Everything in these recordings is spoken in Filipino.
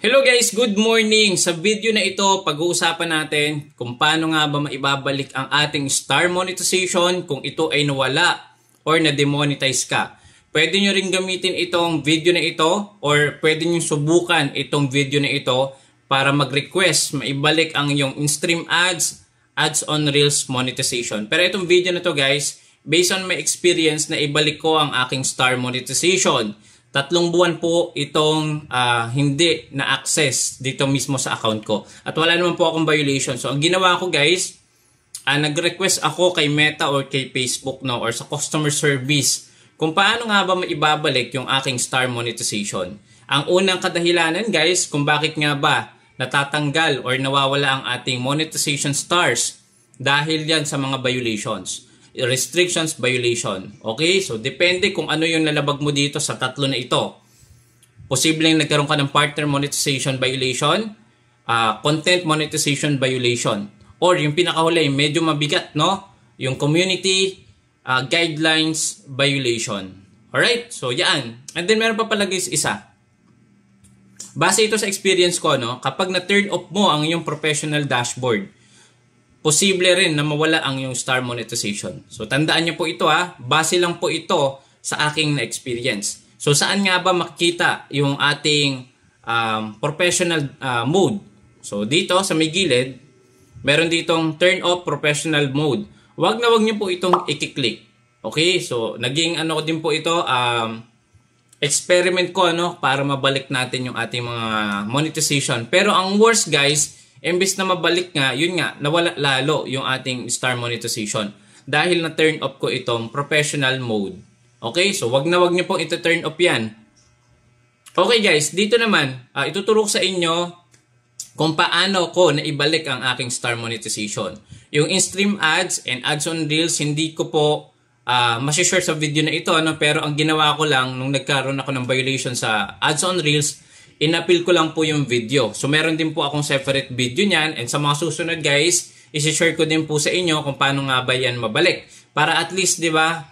Hello guys, good morning! Sa video na ito, pag-uusapan natin kung paano nga ba maibabalik ang ating star monetization kung ito ay nawala or na-demonetize ka. Pwede nyo rin gamitin itong video na ito or pwede nyo subukan itong video na ito para mag-request, maibalik ang iyong in-stream ads, ads on Reels monetization. Pero itong video na to guys, based on my experience na ibalik ko ang aking star monetization. 3 buwan po itong hindi na-access dito mismo sa account ko. At wala naman po akong violation. So, ang ginawa ko guys, nag-request ako kay Meta or kay Facebook or sa customer service kung paano nga ba maibabalik yung aking star monetization. Ang unang kadahilanan guys, kung bakit nga ba natatanggal or nawawala ang ating monetization stars dahil yan sa mga violations. Restrictions violation. Okay? So, depende kung ano yung nalabag mo dito sa 3 na ito. Posibleng nagkaroon ka ng partner monetization violation, content monetization violation, or yung pinakahuli, medyo mabigat, no? Yung community guidelines violation. Alright? So, yan. And then, meron pa pala guys isa. Base ito sa experience ko, no? Kapag na-turn off mo ang iyong professional dashboard, posible rin na mawala ang yung star monetization. So, tandaan nyo po ito base lang po ito sa aking na-experience. So, saan nga ba makikita yung ating professional mode? So, dito sa may gilid, meron ditong turn off professional mode. Wag nyo po itong i-click. Okay? So, naging ano din po ito, experiment ko para mabalik natin yung ating mga monetization. Pero ang worst guys, imbes na mabalik nga, yun nga, nawala lalo yung ating star monetization. Dahil na-turn off ko itong professional mode. Okay? So, wag nyo pong ito-turn off yan. Okay guys, dito naman, ituturo ko sa inyo kung paano ko naibalik ang aking star monetization. Yung in-stream ads and ads on Reels, hindi ko po masishare sa video na ito. Pero ang ginawa ko lang, nung nagkaroon ako ng violation sa ads on Reels, in-appeal ko lang po yung video. So, meron din po akong separate video niyan. And sa mga susunod guys, isi-share ko din po sa inyo kung paano nga ba yan mabalik. Para at least, di ba,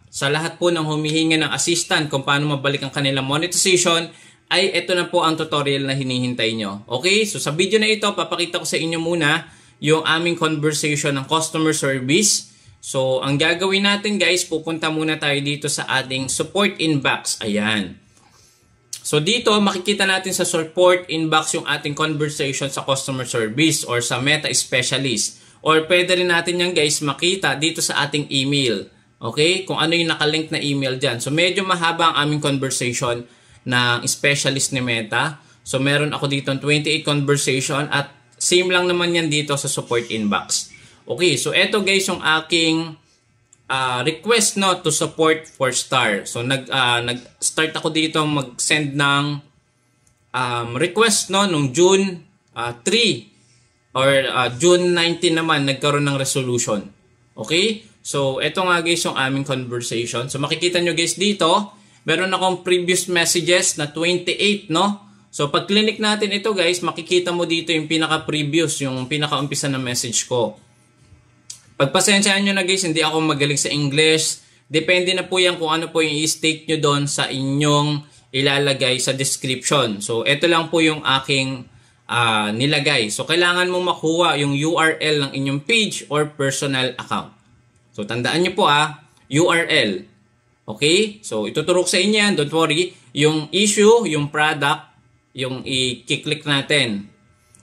sa lahat po ng humihingi ng assistant kung paano mabalik ang kanilang monetization, ay ito na po ang tutorial na hinihintay nyo. Okay? So, sa video na ito, papakita ko sa inyo muna yung aming conversation ng customer service. So, ang gagawin natin guys, pupunta muna tayo dito sa ating support inbox. Ayan. So dito, makikita natin sa support inbox yung ating conversation sa customer service or sa Meta Specialist. Or pwede rin natin yan guys makita dito sa ating email. Okay? Kung ano yung nakalink na email dyan. So medyo mahaba ang aming conversation ng specialist ni Meta. So meron ako dito 28 conversation at same lang naman yan dito sa support inbox. Okay, so eto guys yung aking request to support for star. So nag-start ako dito mag-send ng request nung June 3 or June 19 naman nagkaroon ng resolution. Okay? So ito nga guys yung aming conversation. So makikita nyo guys dito, meron akong previous messages na 28, no? So pag click natin ito guys, makikita mo dito yung pinaka-previous, yung pinaka-umpisa na message ko. Pagpasensyahan nyo na guys, hindi ako magaling sa English. Depende na po yan kung ano po yung i-state nyo doon sa inyong ilalagay sa description. So, ito lang po yung aking nilagay. So, kailangan mong makuha yung URL ng inyong page or personal account. So, tandaan nyo po URL. Okay? So, ituturo ko sa inyo yan. Don't worry. Yung issue, yung product, yung i-click natin.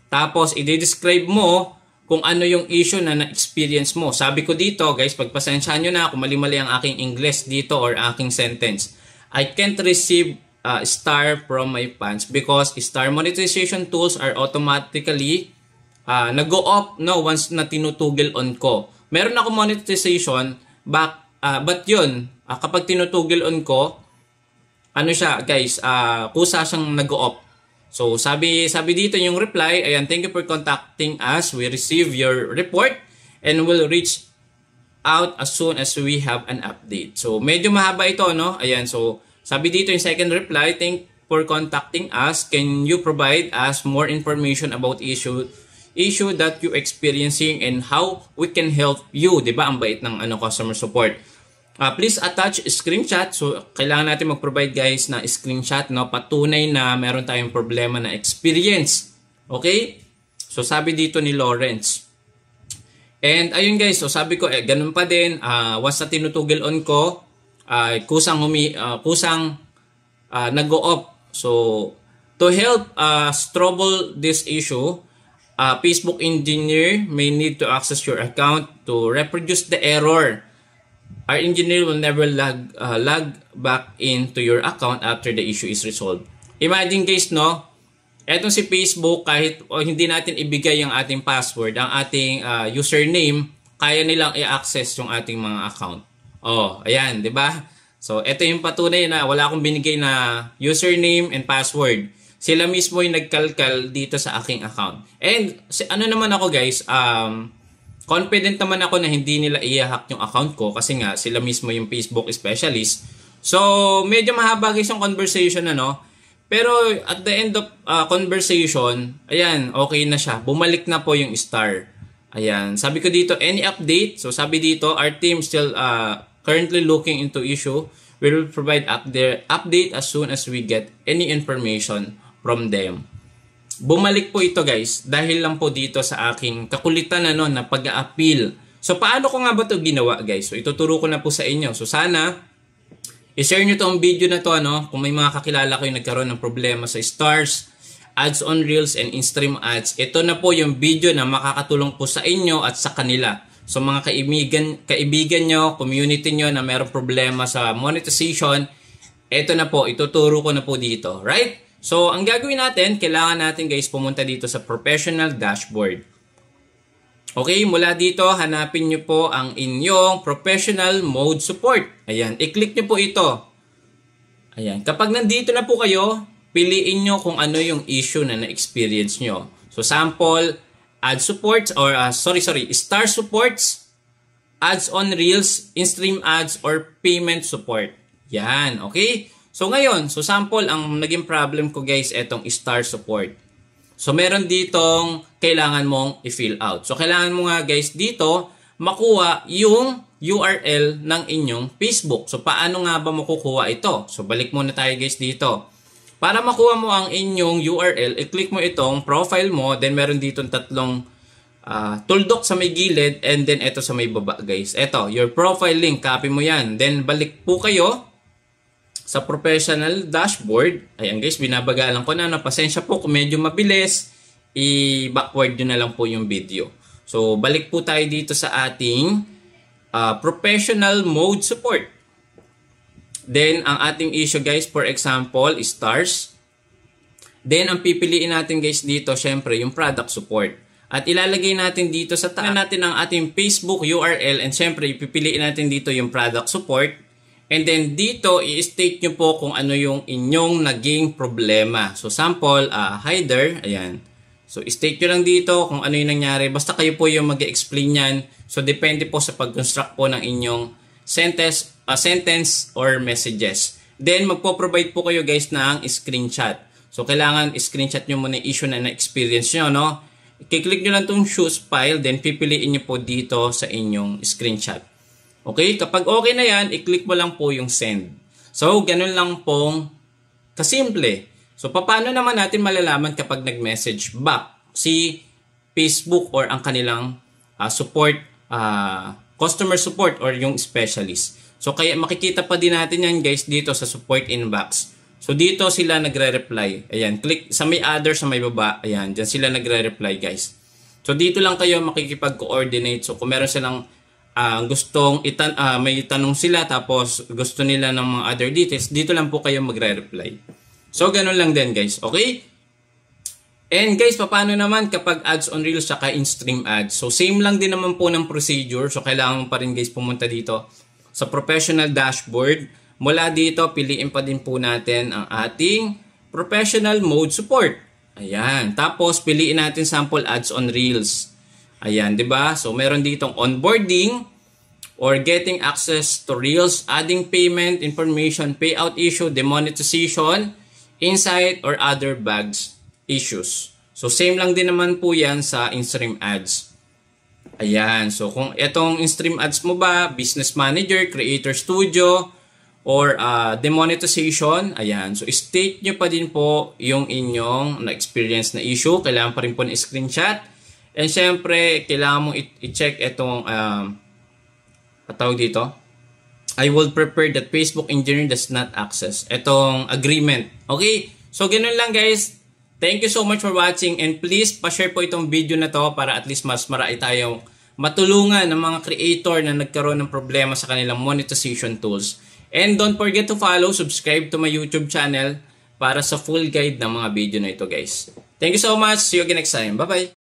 Tapos, i-describe mo kung ano yung issue na na-experience mo. Sabi ko dito, guys, pagpasensyahan nyo na kung mali-mali ang aking English dito or aking sentence. I can't receive star from my funds because star monetization tools are automatically nag-go off once na tinutugil on ko. Meron ako monetization, but yun, kapag tinutugil on ko, ano siya, guys, kusa siyang nag-go off. So, sabi dito yung reply, ayan, thank you for contacting us. We receive your report and will reach out as soon as we have an update. So, medyo mahaba ito, no? Ayan, so, sabi dito yung second reply, thank you for contacting us. Can you provide us more information about issue that you experiencing and how we can help you? Diba? Ang bait ng customer support. Please attach screenshot. So, kailangan natin mag-provide guys na screenshot, no? Patunay na meron tayong problema na experience. Okay? So, sabi dito ni Lawrence. And, ayun guys. So, sabi ko, ganun pa din. Once na tinutugil on ko, kusang nag-go-off. So, to help trouble this issue, Facebook engineer may need to access your account to reproduce the error. Our engineer will never log back into your account after the issue is resolved. Imagine guys, no? Etong si Facebook, kahit hindi natin ibigay ang ating password, ang ating username, kaya nilang i-access yung ating mga account. Oh, ayan, di ba? So, ito yung patunay na wala akong binigay na username and password. Sila mismo yung nagkalkal dito sa aking account. And ano naman ako guys, confident naman ako na hindi nila i-hack yung account ko kasi nga sila mismo yung Facebook specialist. So, medyo mahaba guys yung conversation, ano? Pero at the end of conversation, ayan, okay na siya. Bumalik na po yung star. Ayan, sabi ko dito, any update? So, sabi dito, our team still currently looking into issue. We will provide update as soon as we get any information from them. Bumalik po ito guys dahil lang po dito sa aking kakulitan na pag-a-appeal. So paano ko nga ba ito ginawa guys? So ituturo ko na po sa inyo. So sana i-share nyo tong video na to kung may mga kakilala kayo nagkaroon ng problema sa stars, ads on reels and in-stream ads. Ito na po yung video na makakatulong po sa inyo at sa kanila. So mga kaibigan nyo, community nyo na mayroong problema sa monetization, ito na po, ituturo ko na po dito. Right? So, ang gagawin natin, kailangan natin guys pumunta dito sa professional dashboard. Okay, mula dito, hanapin nyo po ang inyong professional mode support. Ayan, i-click nyo po ito. Ayan, kapag nandito na po kayo, piliin nyo kung ano yung issue na na-experience nyo. So, sample, ad supports, or star supports, ads on reels, in-stream ads, or payment support. Yan, okay? So ngayon, so sample, ang naging problem ko guys, etong star support. So meron ditong kailangan mong i-fill out. So kailangan mo nga guys dito makuha yung URL ng inyong Facebook. So paano nga ba makukuha ito? So balik muna tayo guys dito. Para makuha mo ang inyong URL, i-click mo itong profile mo, then meron ditong tatlong tuldok sa may gilid, and then ito sa may baba guys. Ito, your profile link, copy mo yan. Then balik po kayo sa professional dashboard. Ayan guys, binabagalan ko na. Pasensya po kung medyo mabilis. I-backward nyo na lang po yung video. So, balik po tayo dito sa ating professional mode support. Then, ang ating issue guys, for example, is stars. Then, ang pipiliin natin guys dito, syempre, yung product support. At ilalagay natin dito sa taas natin ang ating Facebook URL, and syempre, ipipiliin natin dito yung product support. And then dito, i-state nyo po kung ano yung inyong naging problema. So sample, header, ayan. So state nyo lang dito kung ano yung nangyari. Basta kayo po yung mag-explain yan. So depende po sa pag-construct po ng inyong sentence or messages. Then magpo-provide po kayo guys ng screenshot. So kailangan screenshot nyo muna yung issue na na-experience nyo, no? I-click nyo lang itong choose file, then pipiliin nyo po dito sa inyong screenshot. Okay, kapag okay na yan, i-click mo lang po yung send. So, ganun lang pong kasimple. So, paano naman natin malalaman kapag nag-message back si Facebook or ang kanilang support, customer support or yung specialist. So, kaya makikita pa din natin yan guys dito sa support inbox. So, dito sila nagre-reply. Ayan, click sa may other sa may baba. Ayan, dyan sila nagre-reply guys. So, dito lang kayo makikipag-coordinate. So, kung meron silang may tanong sila tapos gusto nila ng mga other details, dito lang po kayo magre-reply. So, ganun lang din guys. Okay? And guys, paano naman kapag ads on reels saka in-stream ads? So, same lang din naman po ng procedure. So, kailangan pa rin guys pumunta dito sa professional dashboard. Mula dito, piliin pa din po natin ang ating professional mode support. Ayan. Tapos, piliin natin sample ads on reels. Ayan, 'di ba? So meron ditong onboarding or getting access to reels, adding payment information, payout issue, demonetization, insight or other bugs issues. So same lang din naman po 'yan sa in-stream ads. Ayan. So, kung itong in-stream ads mo ba, business manager, creator studio, or demonetization, ayan. So, state nyo pa din po yung inyong na-experience na issue. Kailangan pa rin po na screenshot. And syempre, kailangan mong i-check itong, patawag dito, I will prepare that Facebook engineer does not access. Itong agreement. Okay? So, ganun lang guys. Thank you so much for watching. And please, pa-share po itong video na to para at least mas marami tayong matulungan ng mga creator na nagkaroon ng problema sa kanilang monetization tools. And don't forget to follow, subscribe to my YouTube channel para sa full guide ng mga video na ito guys. Thank you so much. See you again next time. Bye-bye.